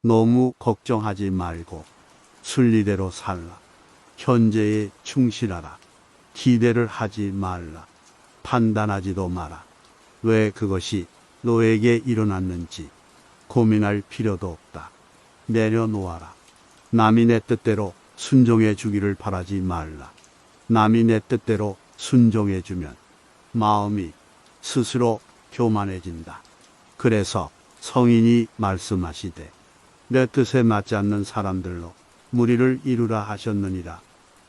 너무 걱정하지 말고 순리대로 살라. 현재에 충실하라. 기대를 하지 말라. 판단하지도 마라. 왜 그것이 너에게 일어났는지 고민할 필요도 없다. 내려놓아라. 남이 내 뜻대로 순종해 주기를 바라지 말라. 남이 내 뜻대로 순종해 주면 마음이 스스로 교만해진다. 그래서 성인이 말씀하시되 내 뜻에 맞지 않는 사람들로 무리를 이루라 하셨느니라.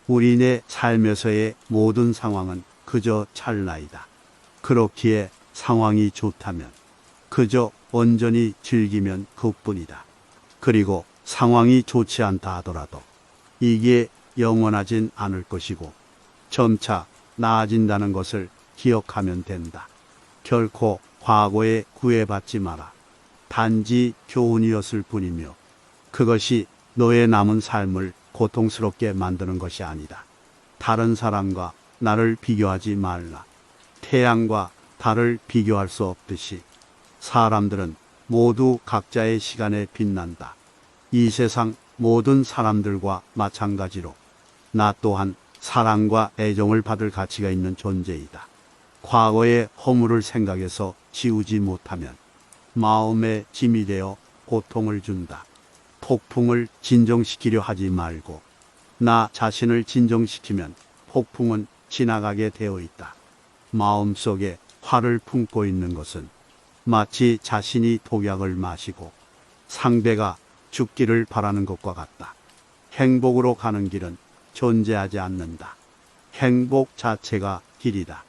우리네 삶에서의 모든 상황은 그저 찰나이다. 그렇기에 상황이 좋다면 그저 온전히 즐기면 그뿐이다. 그리고 상황이 좋지 않다 하더라도 이게 영원하진 않을 것이고 점차 나아진다는 것을 기억하면 된다. 결코 과거에 구애받지 마라. 단지 교훈이었을 뿐이며 그것이 너의 남은 삶을 고통스럽게 만드는 것이 아니다. 다른 사람과 나를 비교하지 말라. 태양과 달을 비교할 수 없듯이 사람들은 모두 각자의 시간에 빛난다. 이 세상 모든 사람들과 마찬가지로 나 또한 사랑과 애정을 받을 가치가 있는 존재이다. 과거의 허물을 생각해서 지우지 못하면 마음에 짐이 되어 고통을 준다. 폭풍을 진정시키려 하지 말고 나 자신을 진정시키면 폭풍은 지나가게 되어 있다. 마음속에 화를 품고 있는 것은 마치 자신이 독약을 마시고 상대가 죽기를 바라는 것과 같다. 행복으로 가는 길은 존재하지 않는다. 행복 자체가 길이다.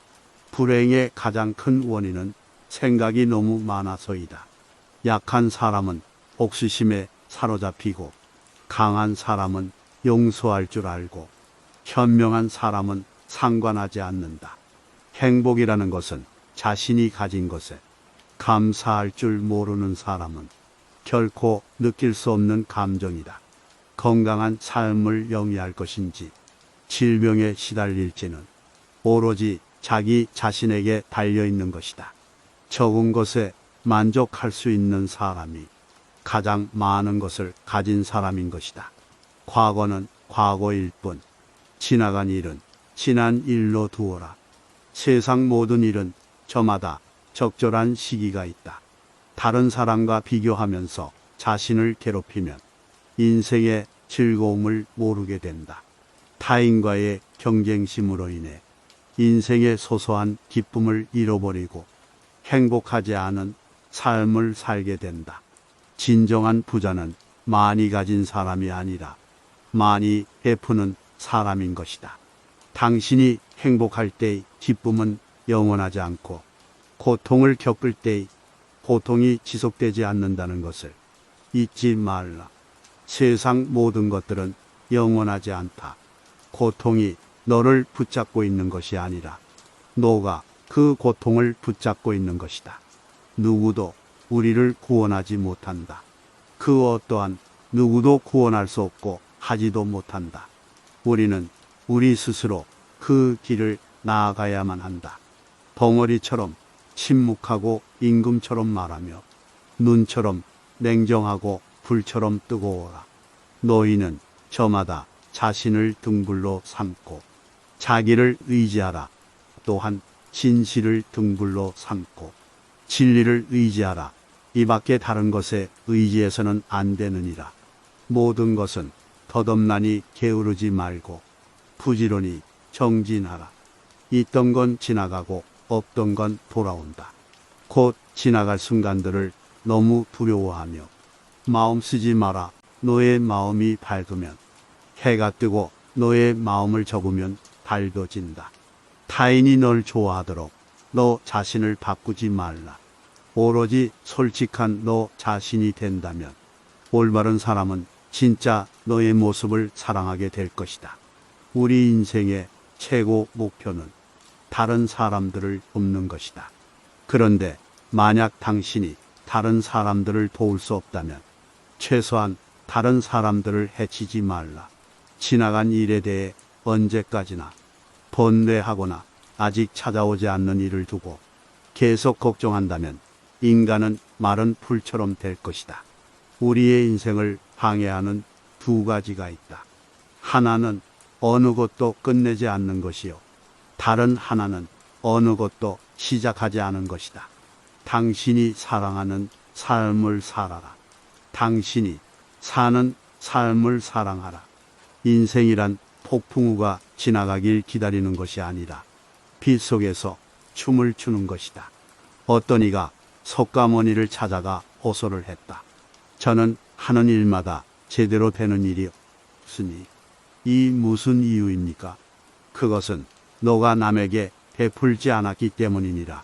불행의 가장 큰 원인은 생각이 너무 많아서이다. 약한 사람은 복수심에 사로잡히고 강한 사람은 용서할 줄 알고 현명한 사람은 상관하지 않는다. 행복이라는 것은 자신이 가진 것에 감사할 줄 모르는 사람은 결코 느낄 수 없는 감정이다. 건강한 삶을 영위할 것인지 질병에 시달릴지는 오로지 자기 자신에게 달려있는 것이다. 적은 것에 만족할 수 있는 사람이 가장 많은 것을 가진 사람인 것이다. 과거는 과거일 뿐 지나간 일은 지난 일로 두어라. 세상 모든 일은 저마다 적절한 시기가 있다. 다른 사람과 비교하면서 자신을 괴롭히면 인생의 즐거움을 모르게 된다. 타인과의 경쟁심으로 인해 인생의 소소한 기쁨을 잃어버리고 행복하지 않은 삶을 살게 된다. 진정한 부자는 많이 가진 사람이 아니라 많이 베푸는 사람인 것이다. 당신이 행복할 때의 기쁨은 영원하지 않고 고통을 겪을 때의 고통이 지속되지 않는다는 것을 잊지 말라. 세상 모든 것들은 영원하지 않다. 고통이 너를 붙잡고 있는 것이 아니라 너가 그 고통을 붙잡고 있는 것이다. 누구도 우리를 구원하지 못한다. 그 어떠한 누구도 구원할 수 없고 하지도 못한다. 우리는 우리 스스로 그 길을 나아가야만 한다. 벙어리처럼 침묵하고 임금처럼 말하며 눈처럼 냉정하고 불처럼 뜨거워라. 너희는 저마다 자신을 등불로 삼고 자기를 의지하라. 또한 진실을 등불로 삼고 진리를 의지하라. 이 밖에 다른 것에 의지해서는 안 되느니라. 모든 것은 덧없나니 게으르지 말고 부지런히 정진하라. 있던 건 지나가고 없던 건 돌아온다. 곧 지나갈 순간들을 너무 두려워하며 마음 쓰지 마라. 너의 마음이 밝으면 해가 뜨고 너의 마음을 접으면 달도 진다. 타인이 널 좋아하도록 너 자신을 바꾸지 말라. 오로지 솔직한 너 자신이 된다면 올바른 사람은 진짜 너의 모습을 사랑하게 될 것이다. 우리 인생의 최고 목표는 다른 사람들을 돕는 것이다. 그런데 만약 당신이 다른 사람들을 도울 수 없다면 최소한 다른 사람들을 해치지 말라. 지나간 일에 대해 언제까지나 번뇌하거나 아직 찾아오지 않는 일을 두고 계속 걱정한다면 인간은 마른 풀처럼 될 것이다. 우리의 인생을 방해하는 두 가지가 있다. 하나는 어느 것도 끝내지 않는 것이요. 다른 하나는 어느 것도 시작하지 않은 것이다. 당신이 사랑하는 삶을 살아라. 당신이 사는 삶을 사랑하라. 인생이란 폭풍우가 지나가길 기다리는 것이 아니라 빛 속에서 춤을 추는 것이다. 어떤 이가 석가모니를 찾아가 호소를 했다. 저는 하는 일마다 제대로 되는 일이 없으니 이 무슨 이유입니까? 그것은 너가 남에게 베풀지 않았기 때문이니라.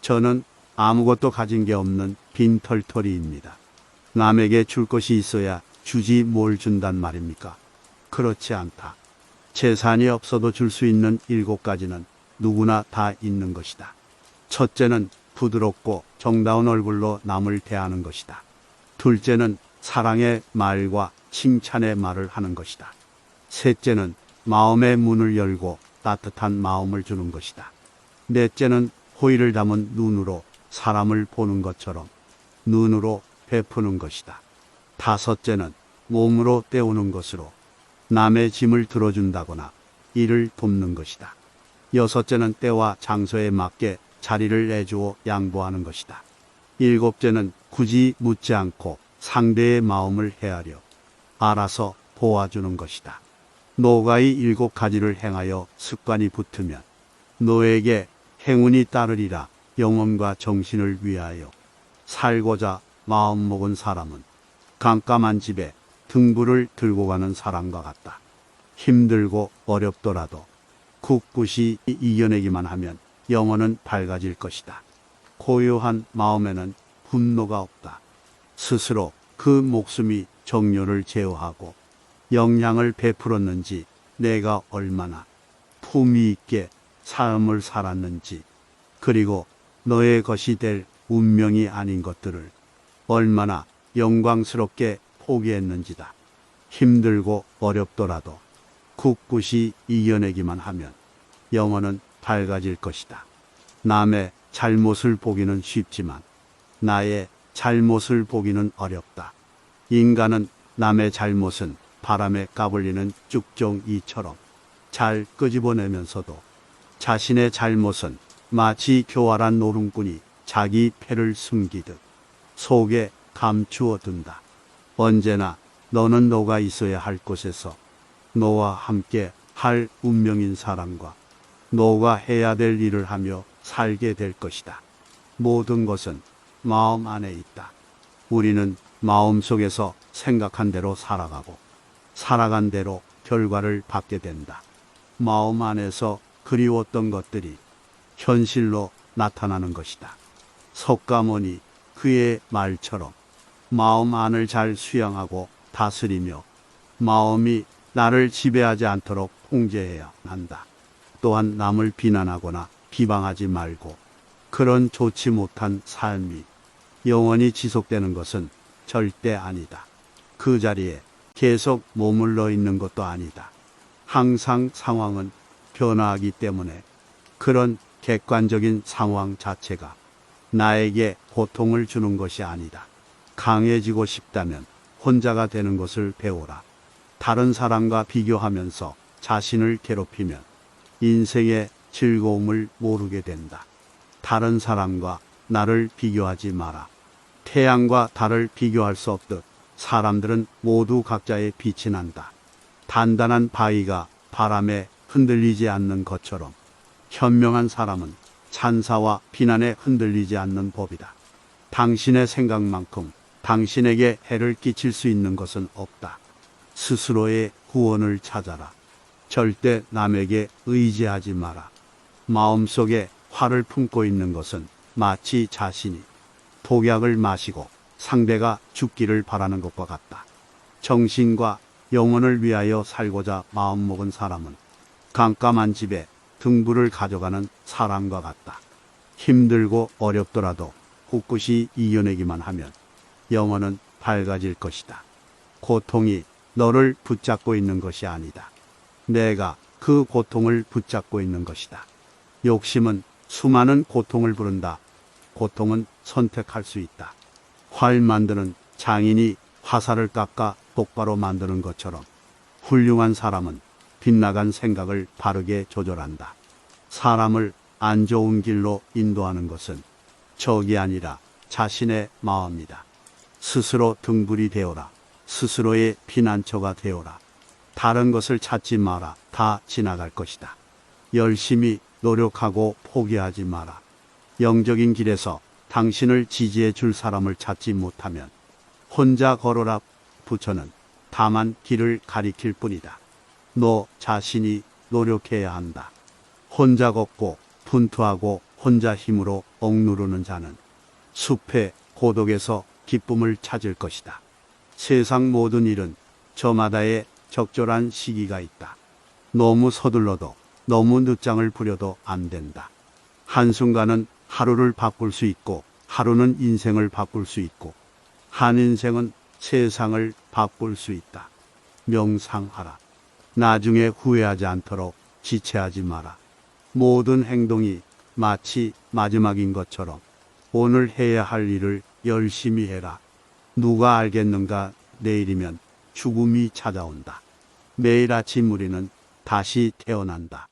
저는 아무것도 가진 게 없는 빈털터리입니다. 남에게 줄 것이 있어야 주지 뭘 준단 말입니까? 그렇지 않다. 재산이 없어도 줄 수 있는 7가지는 누구나 다 있는 것이다. 첫째는 부드럽고 정다운 얼굴로 남을 대하는 것이다. 둘째는 사랑의 말과 칭찬의 말을 하는 것이다. 셋째는 마음의 문을 열고 따뜻한 마음을 주는 것이다. 넷째는 호의를 담은 눈으로 사람을 보는 것처럼 눈으로 베푸는 것이다. 다섯째는 몸으로 때우는 것으로 남의 짐을 들어준다거나 일을 돕는 것이다. 여섯째는 때와 장소에 맞게 자리를 내주어 양보하는 것이다. 일곱째는 굳이 묻지 않고 상대의 마음을 헤아려 알아서 도와주는 것이다. 너가 이 7가지를 행하여 습관이 붙으면 너에게 행운이 따르리라. 영혼과 정신을 위하여 살고자 마음먹은 사람은 깜깜한 집에 등불을 들고 가는 사람과 같다. 힘들고 어렵더라도 굳굳이 이겨내기만 하면 영혼은 밝아질 것이다. 고요한 마음에는 분노가 없다. 스스로 그 목숨이 정료를 제어하고 영양을 베풀었는지, 내가 얼마나 품위 있게 삶을 살았는지, 그리고 너의 것이 될 운명이 아닌 것들을 얼마나 영광스럽게 포기했는지다. 힘들고 어렵더라도 굳굳이 이겨내기만 하면 영혼은 밝아질 것이다. 남의 잘못을 보기는 쉽지만 나의 잘못을 보기는 어렵다. 인간은 남의 잘못은 바람에 까불리는 쭉정이처럼 잘 끄집어내면서도 자신의 잘못은 마치 교활한 노름꾼이 자기 패를 숨기듯 속에 감추어 둔다. 언제나 너는 너가 있어야 할 곳에서 너와 함께 할 운명인 사람과 너가 해야 될 일을 하며 살게 될 것이다. 모든 것은 마음 안에 있다. 우리는 마음속에서 생각한 대로 살아가고 살아간 대로 결과를 받게 된다. 마음 안에서 그리웠던 것들이 현실로 나타나는 것이다. 석가모니 그의 말처럼 마음 안을 잘 수양하고 다스리며 마음이 나를 지배하지 않도록 통제해야 한다. 또한 남을 비난하거나 비방하지 말고 그런 좋지 못한 삶이 영원히 지속되는 것은 절대 아니다. 그 자리에 계속 머물러 있는 것도 아니다. 항상 상황은 변화하기 때문에 그런 객관적인 상황 자체가 나에게 고통을 주는 것이 아니다. 강해지고 싶다면 혼자가 되는 것을 배우라. 다른 사람과 비교하면서 자신을 괴롭히면 인생의 즐거움을 모르게 된다. 다른 사람과 나를 비교하지 마라. 태양과 달을 비교할 수 없듯 사람들은 모두 각자의 빛이 난다. 단단한 바위가 바람에 흔들리지 않는 것처럼 현명한 사람은 찬사와 비난에 흔들리지 않는 법이다. 당신의 생각만큼 당신에게 해를 끼칠 수 있는 것은 없다. 스스로의 구원을 찾아라. 절대 남에게 의지하지 마라. 마음속에 화를 품고 있는 것은 마치 자신이 독약을 마시고 상대가 죽기를 바라는 것과 같다. 정신과 영혼을 위하여 살고자 마음먹은 사람은 깜깜한 집에 등불을 가져가는 사람과 같다. 힘들고 어렵더라도 꿋꿋이 이겨내기만 하면 영혼은 밝아질 것이다. 고통이 너를 붙잡고 있는 것이 아니다. 내가 그 고통을 붙잡고 있는 것이다. 욕심은 수많은 고통을 부른다. 고통은 선택할 수 있다. 활 만드는 장인이 화살을 깎아 똑바로 만드는 것처럼 훌륭한 사람은 빗나간 생각을 바르게 조절한다. 사람을 안 좋은 길로 인도하는 것은 적이 아니라 자신의 마음이다. 스스로 등불이 되어라. 스스로의 피난처가 되어라. 다른 것을 찾지 마라. 다 지나갈 것이다. 열심히 노력하고 포기하지 마라. 영적인 길에서 당신을 지지해 줄 사람을 찾지 못하면 혼자 걸어라. 부처는 다만 길을 가리킬 뿐이다. 너 자신이 노력해야 한다. 혼자 걷고 분투하고 혼자 힘으로 억누르는 자는 숲의 고독에서 기쁨을 찾을 것이다. 세상 모든 일은 저마다의 적절한 시기가 있다. 너무 서둘러도 너무 늦장을 부려도 안 된다. 한순간은 하루를 바꿀 수 있고 하루는 인생을 바꿀 수 있고 한 인생은 세상을 바꿀 수 있다. 명상하라. 나중에 후회하지 않도록 지체하지 마라. 모든 행동이 마치 마지막인 것처럼 오늘 해야 할 일을 열심히 해라. 누가 알겠는가? 내일이면 죽음이 찾아온다. 매일 아침 우리는 다시 태어난다.